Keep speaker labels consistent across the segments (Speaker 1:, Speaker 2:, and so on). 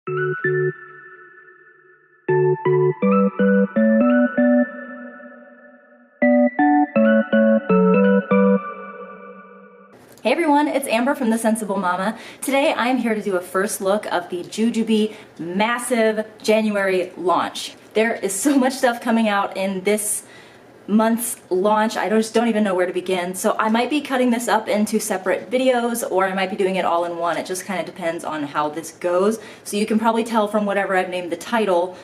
Speaker 1: Hey everyone, it's Amber from The Sensible Mama. Today I am here to do a first look of the Jujube massive January launch. There is so much stuff coming out in this month's launch, I just don't even know where to begin. So I might be cutting this up into separate videos, or I might be doing it all in one. It just kind of depends on how this goes. So you can probably tell from whatever I've named the title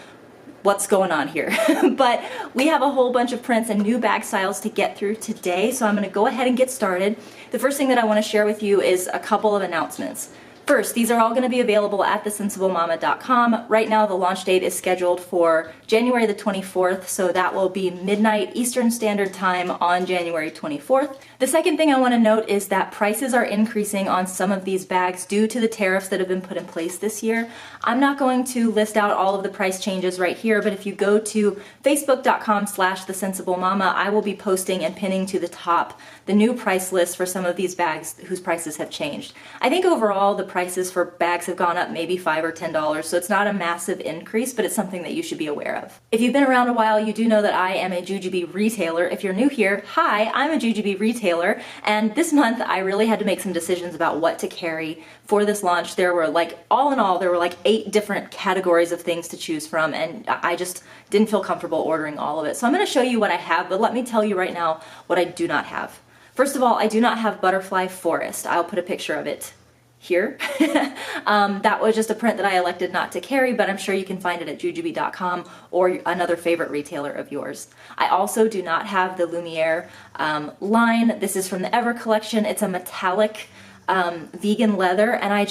Speaker 1: what's going on here. But we have a whole bunch of prints and new bag styles to get through today, so I'm going to go ahead and get started. The first thing that I want to share with you is a couple of announcements. First, these are all going to be available at thesensiblemama.com. Right now the launch date is scheduled for January the 24th, so that will be midnight Eastern Standard Time on January 24th. The second thing I want to note is that prices are increasing on some of these bags due to the tariffs that have been put in place this year. I'm not going to list out all of the price changes right here, but if you go to facebook.com/thesensiblemama, I will be posting and pinning to the top the new price list for some of these bags whose prices have changed. I think overall the prices for bags have gone up maybe $5 or $10, so it's not a massive increase, but it's something that you should be aware of. If you've been around a while, you do know that I am a Jujube retailer. If you're new here, hi, I'm a Jujube retailer, and this month I really had to make some decisions about what to carry for this launch. There were all in all, there were 8 different categories of things to choose from, and I just didn't feel comfortable ordering all of it. So I'm going to show you what I have, but let me tell you right now what I do not have. First of all, I do not have Butterfly Forest. I'll put a picture of it here. That was just a print that I elected not to carry, but I'm sure you can find it at jujube.com or another favorite retailer of yours. I also do not have the Lumiere line. This is from the Ever collection. It's a metallic vegan leather, and I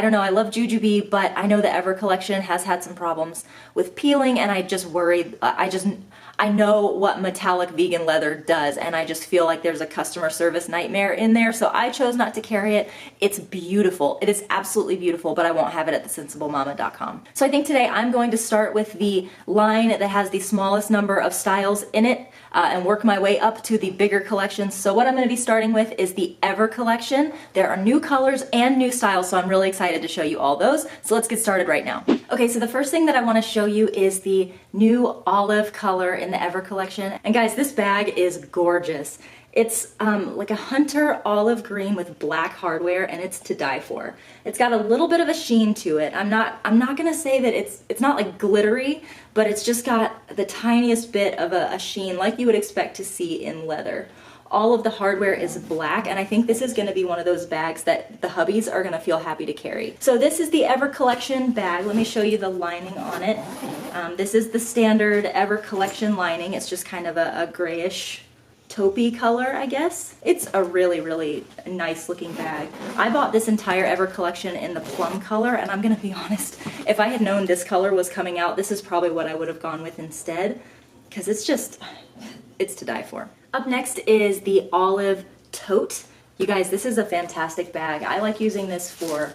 Speaker 1: don't know, I love Jujube, but I know the Ever collection has had some problems with peeling, and I just worried, I know what metallic vegan leather does, and I just feel like there's a customer service nightmare in there, so I chose not to carry it. It's beautiful. It is absolutely beautiful, but I won't have it at thesensiblemama.com. So I think today I'm going to start with the line that has the smallest number of styles in it, and work my way up to the bigger collection. So what I'm going to be starting with is the Ever collection. There are new colors and new styles, so I'm really excited to show you all those. So let's get started right now. Okay, so the first thing that I want to show you is the new olive color in the Ever collection. And guys, this bag is gorgeous. It's like a hunter olive green with black hardware, and it's to die for. It's got a little bit of a sheen to it. I'm not gonna say that it's not like glittery, but it's just got the tiniest bit of a sheen like you would expect to see in leather. All of the hardware is black, and I think this is going to be one of those bags that the hubbies are going to feel happy to carry. So this is the Ever collection bag. Let me show you the lining on it. This is the standard Ever collection lining. It's just kind of a grayish taupey color, I guess. It's a really, really nice looking bag. I bought this entire Ever collection in the plum color, and I'm gonna be honest, if I had known this color was coming out, this is probably what I would have gone with instead, because it's to die for. Up next is the olive tote. You guys, this is a fantastic bag. I like using this for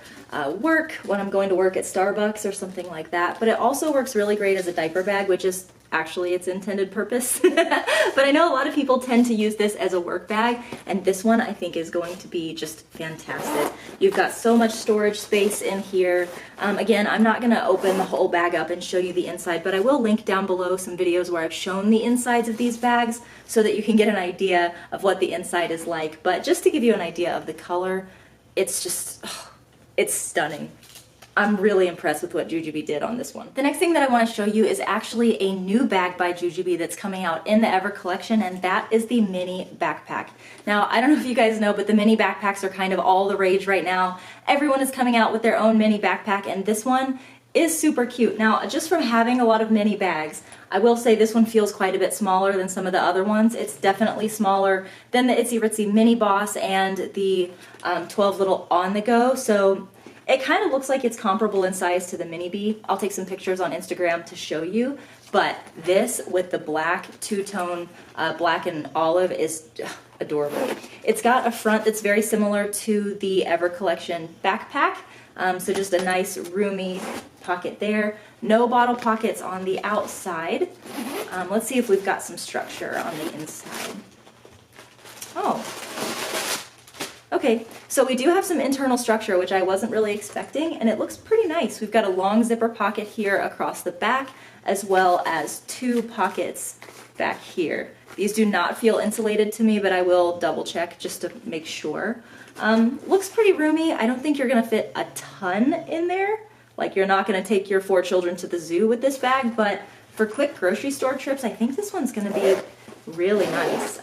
Speaker 1: work, when I'm going to work at Starbucks or something like that, but it also works really great as a diaper bag, which is actually its intended purpose. But I know a lot of people tend to use this as a work bag, and this one I think is going to be just fantastic. You've got so much storage space in here. Again, I'm not gonna open the whole bag up and show you the inside, but I will link down below some videos where I've shown the insides of these bags so that you can get an idea of what the inside is like. But just to give you an idea of the color, it's just, it's stunning. I'm really impressed with what Jujube did on this one. The next thing that I want to show you is actually a new bag by Jujube that's coming out in the Ever collection, and that is the mini backpack. Now, I don't know if you guys know, but the mini backpacks are kind of all the rage right now. Everyone is coming out with their own mini backpack, and this one is super cute. Now, just from having a lot of mini bags, I will say this one feels quite a bit smaller than some of the other ones. It's definitely smaller than the Itsy Ritsy Mini Boss and the 12 Little On The Go, so it kind of looks like it's comparable in size to the Mini Bee. I'll take some pictures on Instagram to show you, but this with the black two-tone black and olive is adorable. It's got a front that's very similar to the Ever collection backpack, so just a nice roomy pocket there. No bottle pockets on the outside. Let's see if we've got some structure on the inside. Oh, Okay, so we do have some internal structure, which I wasn't really expecting, and it looks pretty nice. We've got a long zipper pocket here across the back, as well as 2 pockets back here. These do not feel insulated to me, but I will double check just to make sure. Looks pretty roomy. I don't think you're gonna fit a ton in there. Like, you're not gonna take your 4 children to the zoo with this bag, but for quick grocery store trips, I think this one's gonna be really nice.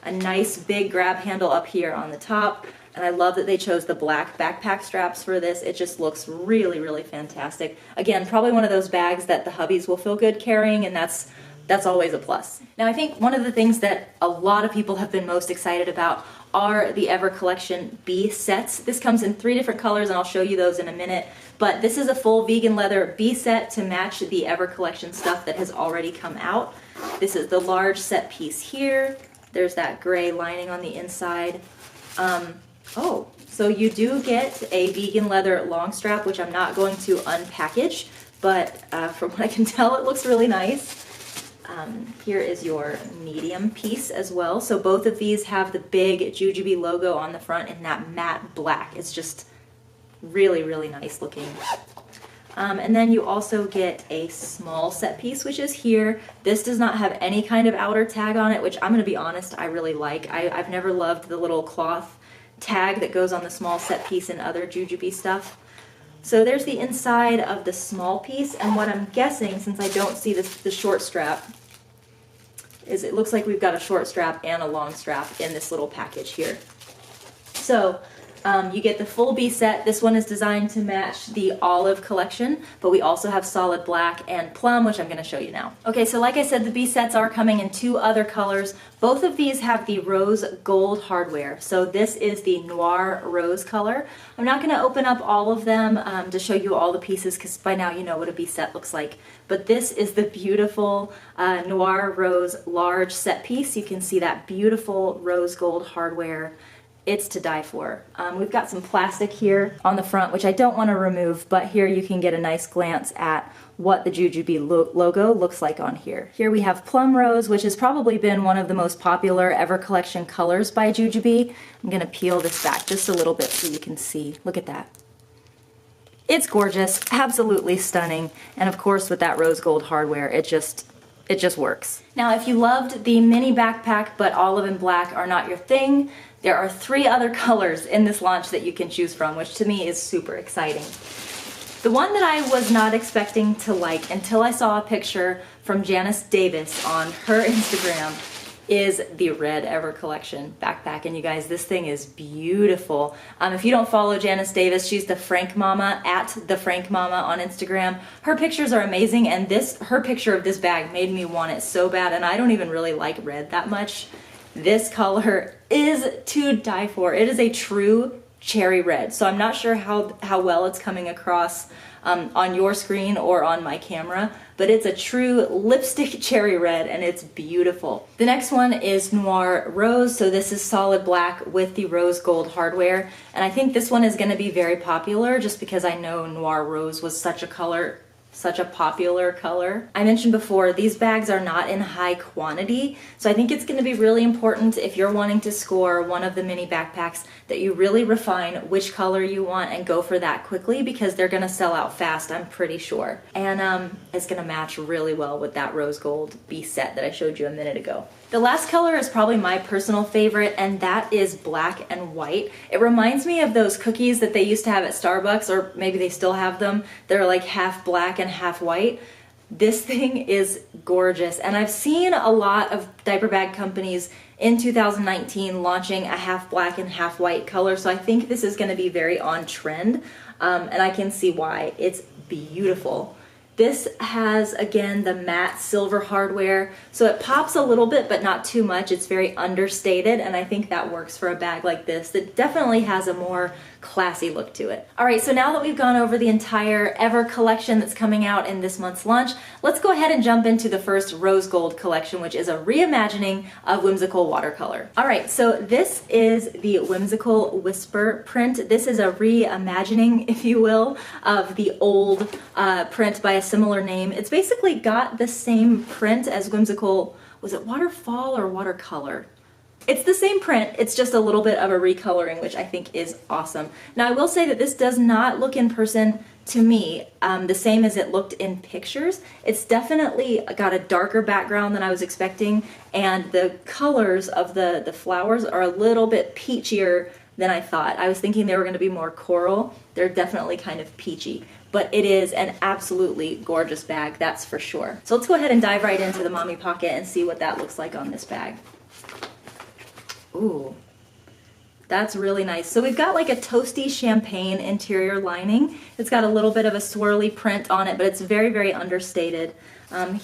Speaker 1: A nice big grab handle up here on the top, and I love that they chose the black backpack straps for this. It just looks really, really fantastic. Again, probably one of those bags that the hubbies will feel good carrying, and that's always a plus. Now, I think one of the things that a lot of people have been most excited about are the Ever Collection B sets. This comes in 3 different colors, and I'll show you those in a minute. But this is a full vegan leather B set to match the Ever Collection stuff that has already come out. This is the large set piece here. There's that gray lining on the inside. Oh, so you do get a vegan leather long strap, which I'm not going to unpackage, but from what I can tell, it looks really nice. Here is your medium piece as well. So both of these have the big Jujube logo on the front in that matte black. It's just really, really nice looking. And then you also get a small set piece, which is here. This does not have any kind of outer tag on it, which I'm going to be honest, I really like. I've never loved the little cloth tag that goes on the small set piece in other Jujube stuff. So there's the inside of the small piece, and what I'm guessing, since I don't see the short strap, is it looks like we've got a short strap and a long strap in this little package here. So you get the full B set. This one is designed to match the olive collection, but we also have solid black and plum, which I'm going to show you now. Okay, so like I said, the B sets are coming in 2 other colors. Both of these have the rose gold hardware. So this is the noir rose color. I'm not going to open up all of them to show you all the pieces, because by now you know what a B set looks like. But this is the beautiful noir rose large set piece. You can see that beautiful rose gold hardware. It's to die for. We've got some plastic here on the front, which I don't want to remove, but here you can get a nice glance at what the Jujube logo looks like on here. Here we have Plum Rose, which has probably been one of the most popular Ever Collection colors by Jujube. I'm going to peel this back just a little bit so you can see. Look at that. It's gorgeous, absolutely stunning, and of course with that rose gold hardware, it just works. Now, if you loved the mini backpack but olive and black are not your thing, there are 3 other colors in this launch that you can choose from, which to me is super exciting. The one that I was not expecting to like until I saw a picture from Janice Davis on her Instagram is the red Ever Collection backpack. And you guys, this thing is beautiful. If you don't follow Janice Davis, she's the Frank Mama, at the Frank Mama on Instagram. Her pictures are amazing, and her picture of this bag made me want it so bad, and I don't even really like red that much. This color is to die for. It is a true cherry red. So I'm not sure how well it's coming across on your screen or on my camera, but it's a true lipstick cherry red, and it's beautiful. The next one is Noir Rose. So this is solid black with the rose gold hardware, and I think this one is going to be very popular just because I know Noir Rose was such a popular color. I mentioned before, these bags are not in high quantity, so I think it's going to be really important if you're wanting to score one of the mini backpacks that you really refine which color you want and go for that quickly, because they're going to sell out fast, I'm pretty sure. And it's going to match really well with that rose gold B set that I showed you a minute ago. The last color is probably my personal favorite, and that is black and white. It reminds me of those cookies that they used to have at Starbucks, or maybe they still have them. They're like half black and half white. This thing is gorgeous, and I've seen a lot of diaper bag companies in 2019 launching a half black and half white color, so I think this is going to be very on trend, and I can see why. It's beautiful. This has, again, the matte silver hardware, so it pops a little bit, but not too much. It's very understated, and I think that works for a bag like this that definitely has a more classy look to it. All right, so now that we've gone over the entire Ever collection that's coming out in this month's launch, let's go ahead and jump into the first rose gold collection, which is a reimagining of Whimsical watercolor. All right, so this is the Whimsical Whisper print. This is a reimagining, if you will, of the old print by a similar name. It's basically got the same print as Whimsical. Was it Waterfall or Watercolor? It's the same print, it's just a little bit of a recoloring, which I think is awesome. Now I will say that this does not look in person to me the same as it looked in pictures. It's definitely got a darker background than I was expecting, and the colors of the flowers are a little bit peachier than I thought. I was thinking they were going to be more coral. They're definitely kind of peachy, but it is an absolutely gorgeous bag, that's for sure. So let's go ahead and dive right into the mommy pocket and see what that looks like on this bag. Ooh, that's really nice. So we've got like a toasty champagne interior lining. It's got a little bit of a swirly print on it, but it's very, very understated.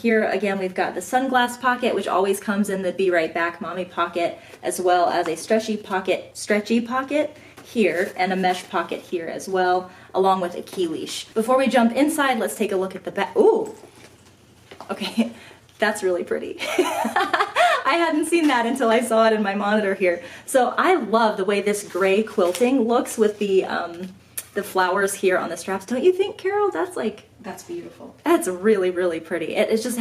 Speaker 1: Here again, we've got the sunglass pocket, which always comes in the Be Right Back mommy pocket, as well as a stretchy pocket here, and a mesh pocket here as well, along with a key leash. Before we jump inside, let's take a look at the back. Ooh, okay, that's really pretty. I hadn't seen that until I saw it in my monitor here. So I love the way this gray quilting looks with the flowers here on the straps. Don't you think, Carol?
Speaker 2: That's beautiful.
Speaker 1: That's really, really pretty. It's just,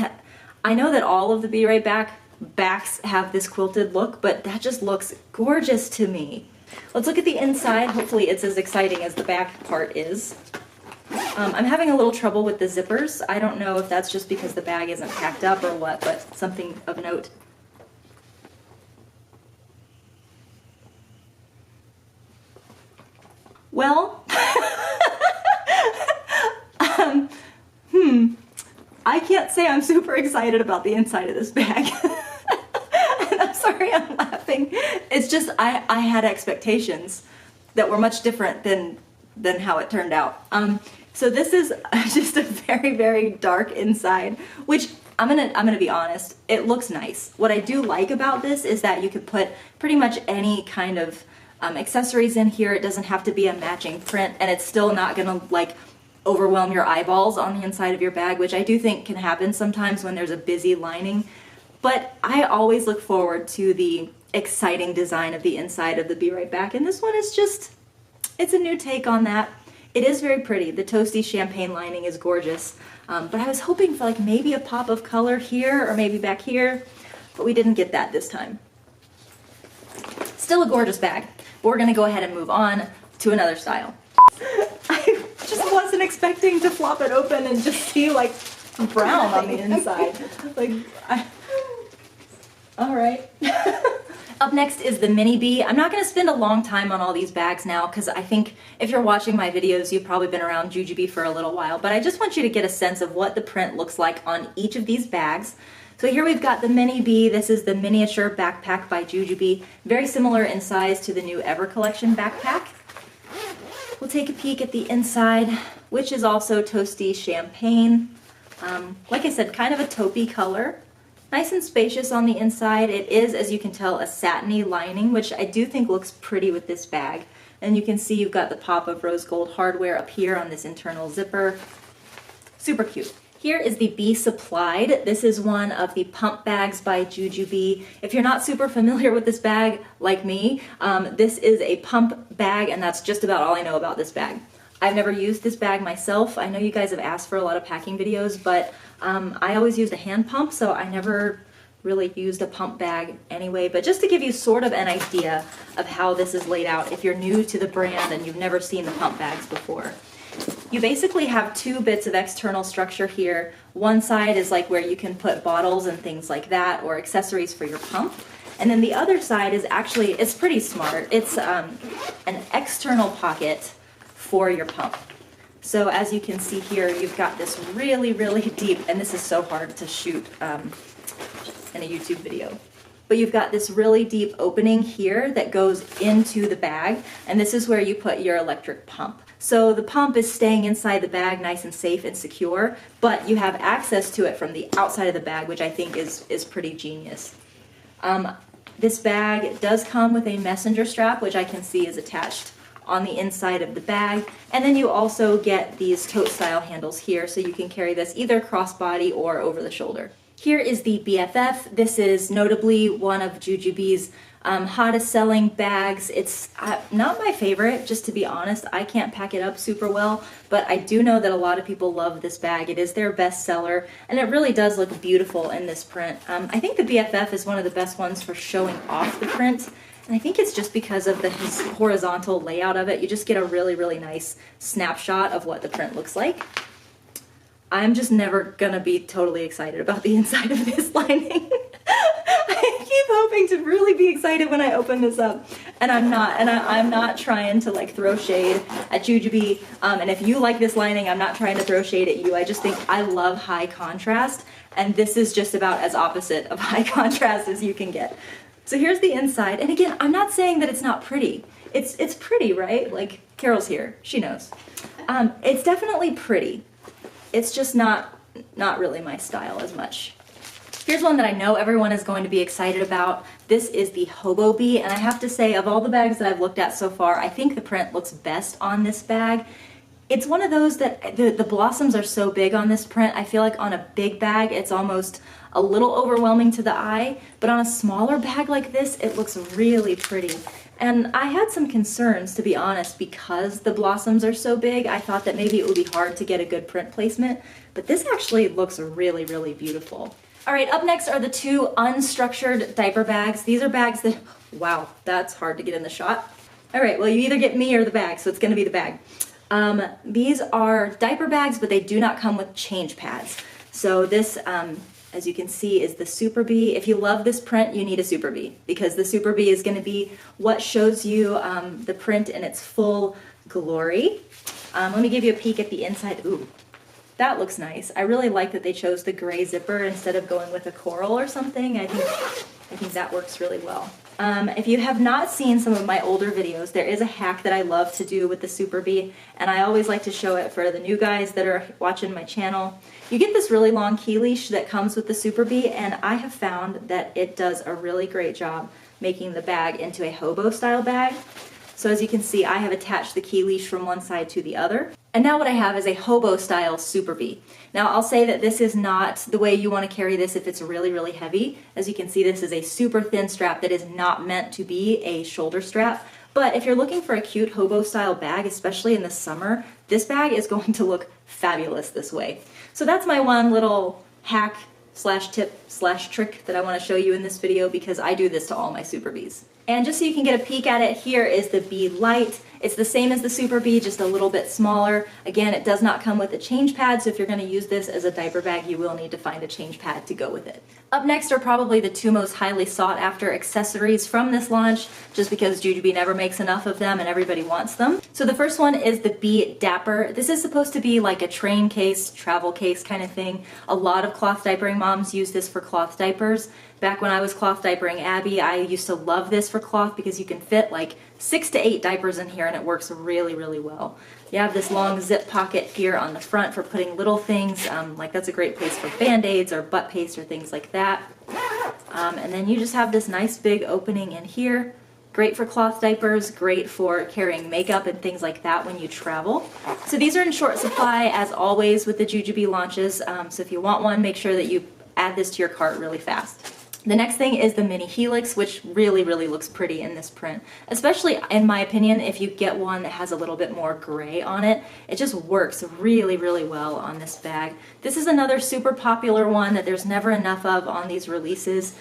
Speaker 1: I know that all of the Be Right Back backs have this quilted look, but that just looks gorgeous to me. Let's look at the inside. Hopefully it's as exciting as the back part is. I'm having a little trouble with the zippers. I don't know if that's just because the bag isn't packed up or what, but something of note. Well, I can't say I'm super excited about the inside of this bag. And I'm sorry I'm laughing. It's just I had expectations that were much different than how it turned out. So this is just a very, very dark inside, which I'm gonna be honest, it looks nice. What I do like about this is that you could put pretty much any kind of accessories in here. It doesn't have to be a matching print, and it's still not gonna like overwhelm your eyeballs on the inside of your bag, which I do think can happen sometimes when there's a busy lining. But I always look forward to the exciting design of the inside of the Be Right Back, and this one is just, it's a new take on that. It is very pretty. The toasty champagne lining is gorgeous, but I was hoping for like maybe a pop of color here or maybe back here, but we didn't get that this time. Still a gorgeous bag. We're gonna go ahead and move on to another style. I just wasn't expecting to flop it open and just see like brown on the inside. All right. Up next is the Mini Bee. I'm not gonna spend a long time on all these bags now because I think if you're watching my videos, you've probably been around Jujubee for a little while, but I just want you to get a sense of what the print looks like on each of these bags. So here we've got the Mini Bee. This is the miniature backpack by Jujubee. Very similar in size to the new Ever Collection backpack. We'll take a peek at the inside, which is also toasty champagne. Like I said, kind of a taupey color. Nice and spacious on the inside. It is, as you can tell, a satiny lining, which I do think looks pretty with this bag. And you can see you've got the pop of rose gold hardware up here on this internal zipper. Super cute. Here is the Bee Supplied. This is one of the pump bags by Jujubee. If you're not super familiar with this bag, like me, this is a pump bag, and that's just about all I know about this bag. I've never used this bag myself. I know you guys have asked for a lot of packing videos, but I always used a hand pump, so I never really used a pump bag anyway. But just to give you sort of an idea of how this is laid out, if you're new to the brand and you've never seen the pump bags before. You basically have two bits of external structure here. One side is like where you can put bottles and things like that, or accessories for your pump. And then the other side is actually, it's pretty smart. It's an external pocket for your pump. So as you can see here, you've got this really, really deep, and this is so hard to shoot in a YouTube video. But you've got this really deep opening here that goes into the bag, and this is where you put your electric pump. So the pump is staying inside the bag nice and safe and secure, but you have access to it from the outside of the bag, which I think is pretty genius. This bag does come with a messenger strap, which I can see is attached on the inside of the bag, and then you also get these tote style handles here, so you can carry this either crossbody or over the shoulder. Here is the BFF. This is notably one of Jujubee's hottest selling bags. It's not my favorite, just to be honest. I can't pack it up super well, but I do know that a lot of people love this bag. It is their best seller, and it really does look beautiful in this print. I think the BFF is one of the best ones for showing off the print, and I think it's just because of the horizontal layout of it. You just get a really, really nice snapshot of what the print looks like. I'm just never gonna be totally excited about the inside of this lining. I keep hoping to really be excited when I open this up, and I'm not. And I'm not trying to like throw shade at Jujubee. And if you like this lining, I'm not trying to throw shade at you. I just think I love high contrast, and this is just about as opposite of high contrast as you can get. So here's the inside, and again, I'm not saying that it's not pretty. It's pretty, right? Like Carol's here, she knows. It's definitely pretty. It's just not really my style as much. Here's one that I know everyone is going to be excited about. This is the Hobo Bee, and I have to say, of all the bags that I've looked at so far, I think the print looks best on this bag. It's one of those that the blossoms are so big on this print. I feel like on a big bag, it's almost a little overwhelming to the eye, but on a smaller bag like this, it looks really pretty. And I had some concerns, to be honest, because the blossoms are so big. I thought that maybe it would be hard to get a good print placement, but this actually looks really, really beautiful. All right, up next are the two unstructured diaper bags. These are bags that, wow, that's hard to get in the shot. All right, well, you either get me or the bag, so it's gonna be the bag. These are diaper bags, but they do not come with change pads. So this, as you can see, is the Super Bee. If you love this print, you need a Super Bee, because the Super Bee is gonna be what shows you the print in its full glory. Let me give you a peek at the inside. Ooh, that looks nice. I really like that they chose the gray zipper instead of going with a coral or something. I think that works really well. If you have not seen some of my older videos, there is a hack that I love to do with the Super Bee, and I always like to show it for the new guys that are watching my channel. You get this really long key leash that comes with the Super Bee, and I have found that it does a really great job making the bag into a hobo style bag. So as you can see, I have attached the key leash from one side to the other. And now what I have is a hobo style Super Bee. Now I'll say that this is not the way you want to carry this if it's really, really heavy. As you can see, this is a super thin strap that is not meant to be a shoulder strap. But if you're looking for a cute hobo style bag, especially in the summer, this bag is going to look fabulous this way. So that's my one little hack slash tip slash trick that I want to show you in this video, because I do this to all my Super Bees. And just so you can get a peek at it, here is the Bee Light. It's the same as the Super Bee, just a little bit smaller. Again, it does not come with a change pad, so if you're going to use this as a diaper bag, you will need to find a change pad to go with it. Up next are probably the two most highly sought after accessories from this launch, just because Jujubee never makes enough of them and everybody wants them. So the first one is the Bee Dapper. This is supposed to be like a train case, travel case kind of thing. A lot of cloth diapering moms use this for cloth diapers. Back when I was cloth diapering Abby, I used to love this for cloth because you can fit like 6 to 8 diapers in here and it works really, really well. You have this long zip pocket here on the front for putting little things, like that's a great place for Band-Aids or butt paste or things like that. And then you just have this nice big opening in here. Great for cloth diapers, great for carrying makeup and things like that when you travel. So these are in short supply as always with the Jujubee launches, so if you want one, make sure that you add this to your cart really fast. The next thing is the Mini Helix, which really, really looks pretty in this print. Especially, in my opinion, if you get one that has a little bit more gray on it. It just works really, really well on this bag. This is another super popular one that there's never enough of on these releases.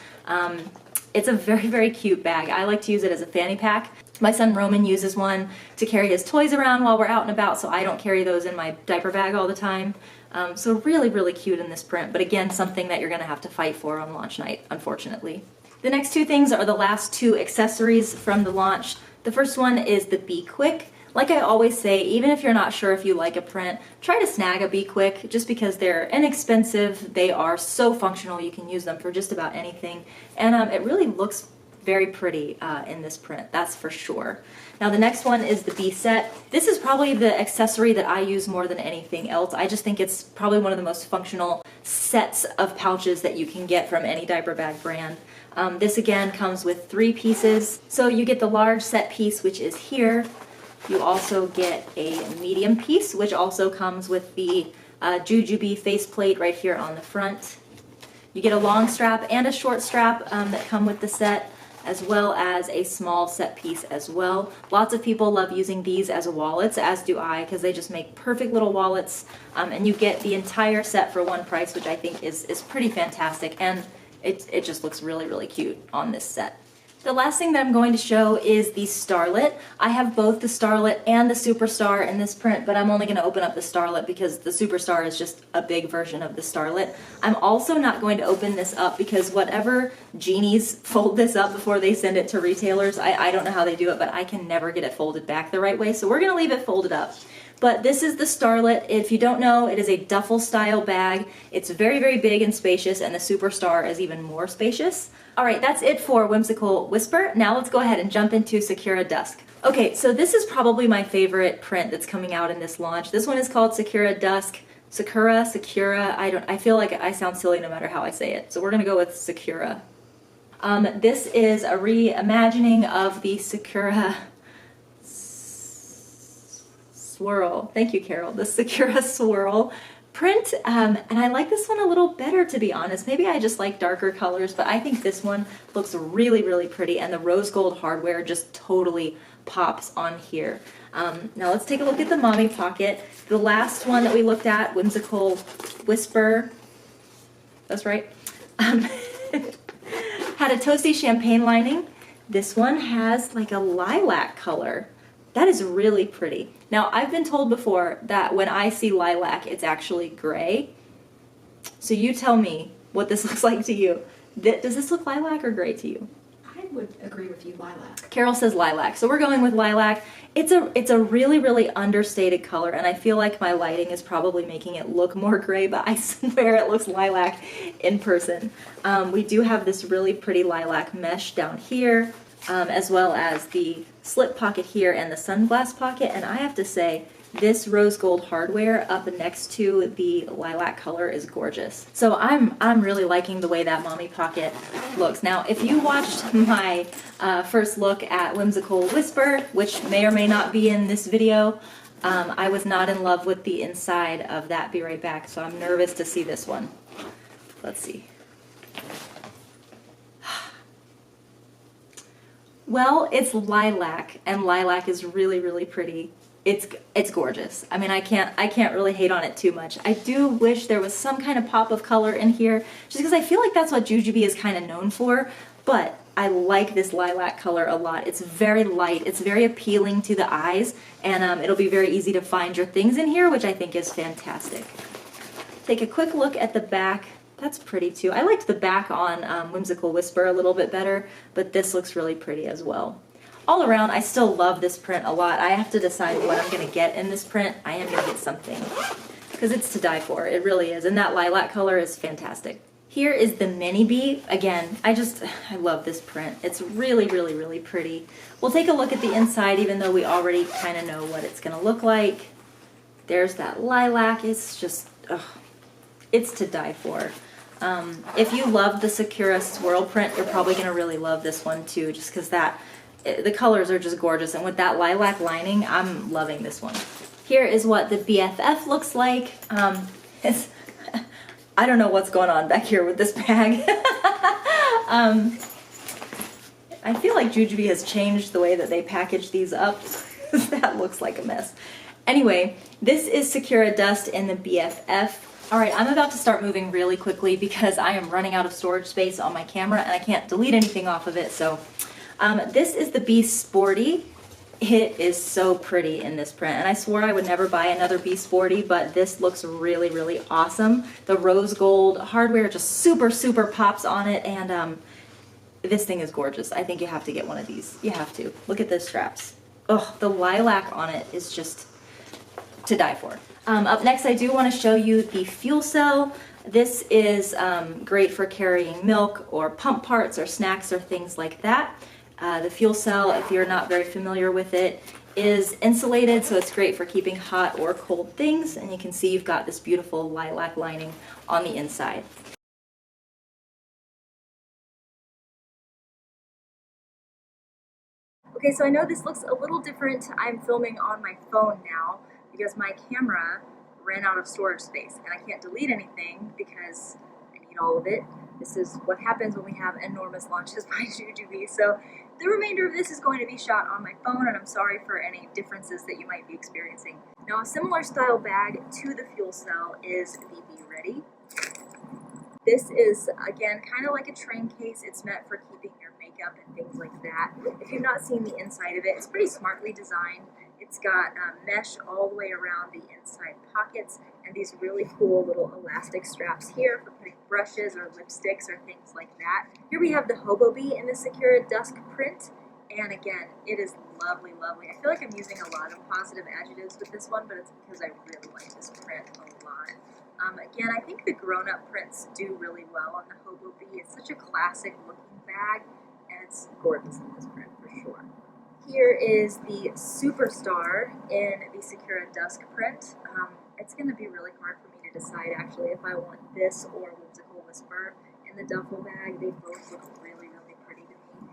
Speaker 1: It's a very, very cute bag. I like to use it as a fanny pack. My son Roman uses one to carry his toys around while we're out and about, so I don't carry those in my diaper bag all the time. So really, really cute in this print, but again, something that you're gonna have to fight for on launch night, unfortunately. The next two things are the last two accessories from the launch. The first one is the Be Quick. Like I always say, even if you're not sure if you like a print, try to snag a Be Quick just because they're inexpensive, they are so functional, you can use them for just about anything, and it really looks very pretty in this print, that's for sure. Now the next one is the Bee Set. This is probably the accessory that I use more than anything else. I just think it's probably one of the most functional sets of pouches that you can get from any diaper bag brand. This again comes with 3 pieces. So you get the large set piece, which is here. You also get a medium piece, which also comes with the Jujubee faceplate right here on the front. You get a long strap and a short strap that come with the set, as well as a small set piece as well. Lots of people love using these as wallets, as do I, because they just make perfect little wallets, and you get the entire set for one price, which I think is pretty fantastic, and it just looks really, really cute on this set. The last thing that I'm going to show is the Starlet. I have both the Starlet and the Superstar in this print, but I'm only going to open up the Starlet because the Superstar is just a big version of the Starlet. I'm also not going to open this up because whatever genies fold this up before they send it to retailers, I don't know how they do it, but I can never get it folded back the right way, so we're going to leave it folded up. But this is the Starlet. If you don't know, it is a duffel style bag. It's very, very big and spacious, and the Superstar is even more spacious. All right, that's it for Whimsical Whisper. Now let's go ahead and jump into Sakura Dusk. Okay, so this is probably my favorite print that's coming out in this launch. This one is called Sakura Dusk. Sakura, I feel like I sound silly no matter how I say it. So we're gonna go with Sakura. This is a reimagining of the Sakura Swirl. Thank you, Carol. The Sakura Swirl print, and I like this one a little better, to be honest. Maybe I just like darker colors, but I think this one looks really, really pretty, and the rose gold hardware just totally pops on here. Now let's take a look at the mommy pocket. The last one that we looked at, Whimsical Whisper, that's right, had a toasty champagne lining. This one has like a lilac color. That is really pretty. Now, I've been told before that when I see lilac, it's actually gray. So you tell me what this looks like to you. Does this look lilac or gray to you?
Speaker 2: I would agree with you, lilac.
Speaker 1: Carol says lilac, so we're going with lilac. It's a really, really understated color, and I feel like my lighting is probably making it look more gray, but I swear it looks lilac in person. We do have this really pretty lilac mesh down here, as well as the slip pocket here and the sunglass pocket, and I have to say, this rose gold hardware up next to the lilac color is gorgeous. So I'm really liking the way that mommy pocket looks. Now, if you watched my first look at Whimsical Whisper, which may or may not be in this video, I was not in love with the inside of that. Be right back. So I'm nervous to see this one. Let's see. Well, it's lilac, and lilac is really, really pretty. It's gorgeous. I mean, I can't really hate on it too much. I do wish there was some kind of pop of color in here, just because I feel like that's what Jujubee is kind of known for, but I like this lilac color a lot. It's very light, it's very appealing to the eyes, and it'll be very easy to find your things in here, which I think is fantastic. Take a quick look at the back. That's pretty too. I liked the back on Whimsical Whisper a little bit better, but this looks really pretty as well. All around, I still love this print a lot. I have to decide what I'm going to get in this print. I am going to get something, because it's to die for. It really is, and that lilac color is fantastic. Here is the Mini Bee. Again, I love this print. It's really, really, really pretty. We'll take a look at the inside, even though we already kind of know what it's going to look like. There's that lilac. It's just, it's to die for. If you love the Sakura Swirl print, you're probably going to really love this one too, just because the colors are just gorgeous, and with that lilac lining, I'm loving this one. Here is what the BFF looks like. I don't know what's going on back here with this bag. I feel like Jujubee has changed the way that they package these up. That looks like a mess. Anyway, this is Sakura Dusk in the BFF. Alright, I'm about to start moving really quickly because I am running out of storage space on my camera and I can't delete anything off of it. So this is the Be Sporty. It is so pretty in this print, and I swore I would never buy another Be Sporty, but this looks really, really awesome. The rose gold hardware just super, super pops on it, and this thing is gorgeous. I think you have to get one of these. You have to. Look at those straps. Oh, the lilac on it is just to die for. Up next, I do want to show you the fuel cell. This is great for carrying milk or pump parts or snacks or things like that. The fuel cell, if you're not very familiar with it, is insulated, so it's great for keeping hot or cold things. And you can see you've got this beautiful lilac lining on the inside. Okay, so I know this looks a little different. I'm filming on my phone now because my camera ran out of storage space, and I can't delete anything because I need all of it. This is what happens when we have enormous launches by Jujubee. So the remainder of this is going to be shot on my phone, and I'm sorry for any differences that you might be experiencing. Now, a similar style bag to the fuel cell is the Be Ready. This is, again, kind of like a train case. It's meant for keeping your makeup and things like that. If you've not seen the inside of it, it's pretty smartly designed. It's got mesh all the way around the inside pockets and these really cool little elastic straps here for putting brushes or lipsticks or things like that. Here we have the Hobo Bee in the Sakura Dusk print. And again, it is lovely, lovely. I feel like I'm using a lot of positive adjectives with this one, but it's because I really like this print a lot. Again, I think the grown-up prints do really well on the Hobo Bee. It's such a classic looking bag, and it's gorgeous in this print for sure. Here is the Superstar in the Sakura Dusk print. It's going to be really hard for me to decide actually if I want this or Whimsical Whisper in the duffel bag. They both look really, really pretty to me.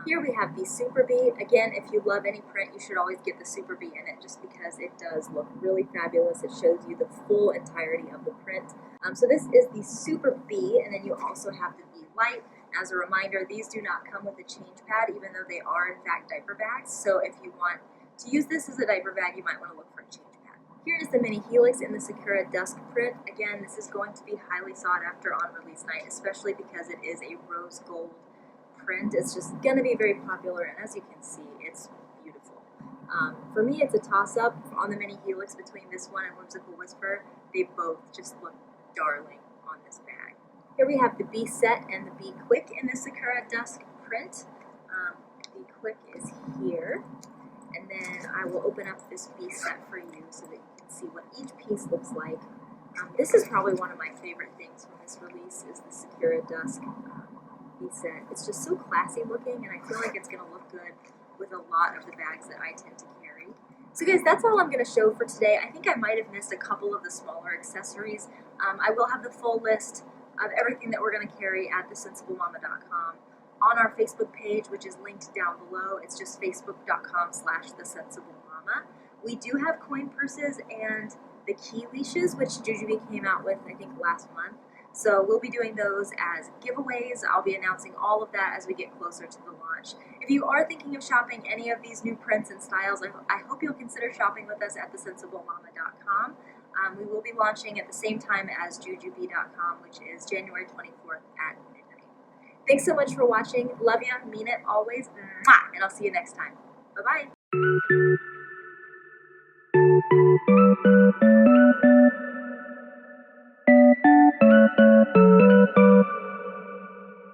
Speaker 1: Here we have the Super Bee. Again, if you love any print, you should always get the Super Bee in it just because it does look really fabulous. It shows you the full entirety of the print. So this is the Super Bee, and then you also have the Bee Light. As a reminder, these do not come with a change pad, even though they are in fact diaper bags. So if you want to use this as a diaper bag, you might want to look for a change pad. Here is the Mini Helix in the Sakura Dusk print. Again, this is going to be highly sought after on release night, especially because it is a rose gold print. It's just going to be very popular, and as you can see, it's beautiful. For me, it's a toss-up on the Mini Helix between this one and Whimsical Whisper. They both just look darling on this bag. Here we have the Bee Set and the Bee Quick in the Sakura Dusk print. The Quick is here, and then I will open up this Bee Set for you so that you can see what each piece looks like. This is probably one of my favorite things from this release is the Sakura Dusk Bee Set. It's just so classy looking, and I feel like it's going to look good with a lot of the bags that I tend to carry. So guys, that's all I'm going to show for today. I think I might have missed a couple of the smaller accessories. I will have the full list of everything that we're going to carry at thesensiblemama.com on our Facebook page, which is linked down below. It's just facebook.com/thesensiblemama. We do have coin purses and the key leashes, which Jujubee came out with, I think, last month. So we'll be doing those as giveaways. I'll be announcing all of that as we get closer to the launch. If you are thinking of shopping any of these new prints and styles, I hope you'll consider shopping with us at thesensiblemama.com. We will be launching at the same time as jujubee.com, which is January 24th at midnight. Thanks so much for watching. Love ya, mean it always, mwah, and I'll see you next time. Bye-bye.